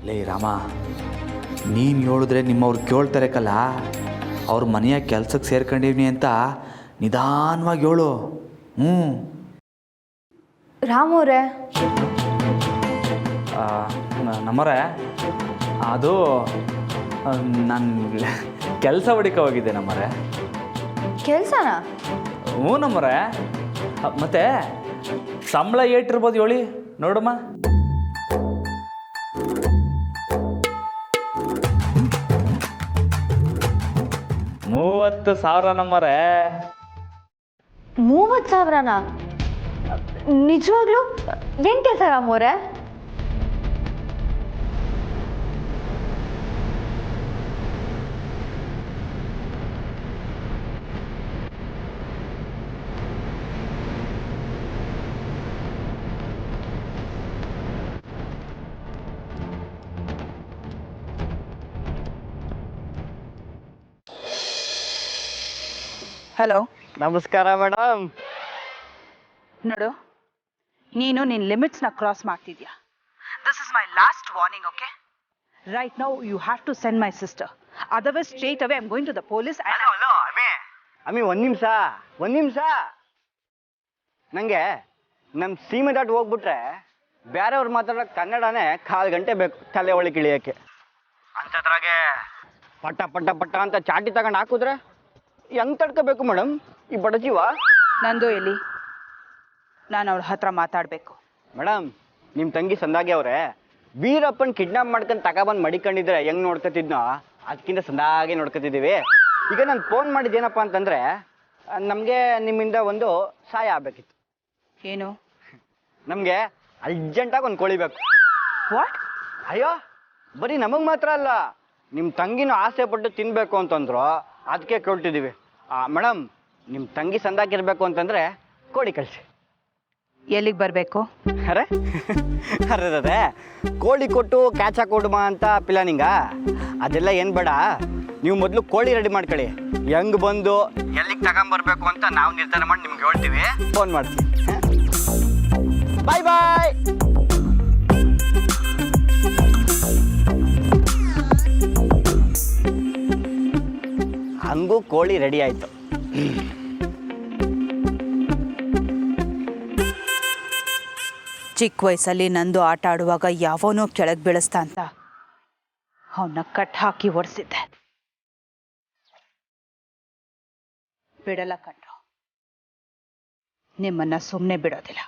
ಲೇ ರಾಮ, ನೀನು ಹೇಳಿದ್ರೆ ನಿಮ್ಮವ್ರು ಕೇಳ್ತಾರೆ ಕಲ್ಲ. ಅವ್ರ ಮನೆಯ ಕೆಲ್ಸಕ್ಕೆ ಸೇರ್ಕೊಂಡಿವ್ನಿ ಅಂತ ನಿಧಾನವಾಗಿ ಹೇಳು. ರಾಮವ್ರೆ, ನಮ್ಮರೆ ಅದು ನಾನು ಕೆಲಸ ಹುಡುಕ ಹೋಗಿದ್ದೆ ನಮ್ಮರೆ. ಕೆಲಸನಾ? ಹ್ಞೂ ನಮ್ಮರೆ. ಮತ್ತೆ ಸಂಬಳ ಏಟಿರ್ಬೋದು ಹೇಳಿ ನೋಡಮ್ಮ. 30,000 ನಮ್ಮರೆ. 30,000ನಾ? ನಿಜವಾಗ್ಲೂ? ಏನ್ ಕೆಲಸ ರಾಮವ್ರೆ? ಹಲೋ, ನಮಸ್ಕಾರ ಮೇಡಮ್. ನೋಡು, ನೀನು ನಿನ್ನ ಲಿಮಿಟ್ಸ್ನ ಕ್ರಾಸ್ ಮಾಡ್ತಿದ್ಯಾ. This is my last warning, okay? Right now you have to send my sister, otherwise straight away I am going to the police. Hello ಅಮ್ಮಿ, ಒಂದು ನಿಮಿಷ. ನನಗೆ ನಮ್ಮ ಸೀಮೆ ದಾಟ್ ಹೋಗ್ಬಿಟ್ರೆ ಬೇರೆಯವ್ರು ಮಾತಾಡೋ ಕನ್ನಡನೇ 1/4 ಗಂಟೆ ಬೇಕು ತಲೆ ಒಳಗೆ ಇಳಿಯೋಕ್ಕೆ. ಅಂಥದ್ರಾಗೆ ಪಟ್ಟ ಪಟ್ಟ ಪಟ್ಟ ಅಂತ ಚಾಟಿ ತಗೊಂಡು ಹಾಕಿದ್ರೆ ಹೆಂಗೆ ತಡ್ಕೋಬೇಕು ಮೇಡಮ್ ಈ ಬಡ ಜೀವ? ನಂದು ಎಲ್ಲಿ? ನಾನು ಅವಳ ಹತ್ರ ಮಾತಾಡಬೇಕು. ಮೇಡಮ್, ನಿಮ್ಮ ತಂಗಿ ಸಂದಾಗಿ ಅವರೇ ವೀರಪ್ಪನ ಕಿಡ್ನಾಪ್ ಮಾಡ್ಕೊಂಡು ತಗೊಬಂದು ಮಡಿಕೊಂಡಿದ್ರೆ ಹೆಂಗೆ ನೋಡ್ಕೊತಿದ್ನೋ ಅದಕ್ಕಿಂತ ಸಂದಾಗಿ ನೋಡ್ಕೊತಿದ್ದೀವಿ. ಈಗ ನಾನು ಫೋನ್ ಮಾಡಿದ್ದೇನಪ್ಪ ಅಂತಂದರೆ ನಮಗೆ ನಿಮ್ಮಿಂದ ಒಂದು ಸಹಾಯ ಆಗಬೇಕಿತ್ತು. ಏನು? ನಮಗೆ ಅರ್ಜೆಂಟಾಗಿ ಒಂದು ಕೋಳಿ ಬೇಕು. ವಾಟ್? ಅಯ್ಯೋ, ಬರೀ ನಮಗೆ ಮಾತ್ರ ಅಲ್ಲ, ನಿಮ್ಮ ತಂಗಿನೂ ಆಸೆ ಪಟ್ಟು ತಿನ್ನಬೇಕು ಅಂತಂದ್ರು, ಅದಕ್ಕೆ ಕೇಳ್ತಿದ್ದೀವಿ. ಮೇಡಮ್, ನಿಮ್ಮ ತಂಗಿ ಸಂದಾಕಿರ್ಬೇಕು ಅಂತಂದರೆ ಕೋಳಿ ಕಳಿಸಿ. ಎಲ್ಲಿಗೆ ಬರಬೇಕು? ಅರೆ ಕೋಳಿ ಕೊಟ್ಟು ಕ್ಯಾಚ್ ಹಾಕೊಡುಮಾ ಅಂತ ಪ್ಲಾನಿಂಗ? ಅದೆಲ್ಲ ಏನು ಬೇಡ, ನೀವು ಮೊದಲು ಕೋಳಿ ರೆಡಿ ಮಾಡ್ಕೊಳ್ಳಿ. ಹೆಂಗೆ ಬಂದು ಎಲ್ಲಿಗೆ ತಗೊಂಬರ್ಬೇಕು ಅಂತ ನಾವು ನಿರ್ಧಾರ ಮಾಡಿ ನಿಮ್ಗೆ ಹೇಳ್ತೀವಿ. ಫೋನ್ ಮಾಡ್ತೀವಿ. ಬಾಯ್ ಬಾಯ್. ಹಂಗೂ ಕೋಳಿ ರೆಡಿ ಆಯಿತು. ಚಿಕ್ಕ ವಯಸ್ಸಲ್ಲಿ ನಂದು ಆಟ ಆಡುವಾಗ ಯಾವನೋ ಕೆಳಗೆ ಬೀಳಿಸ್ತಾ ಅಂತ ಅವನ್ನ ಕಟ್ ಹಾಕಿ ಒರೆಸಿದ್ದೆ. ಬಿಡಲ್ಲ ಕಣ್ರು, ನಿಮ್ಮನ್ನ ಸುಮ್ಮನೆ ಬಿಡೋದಿಲ್ಲ.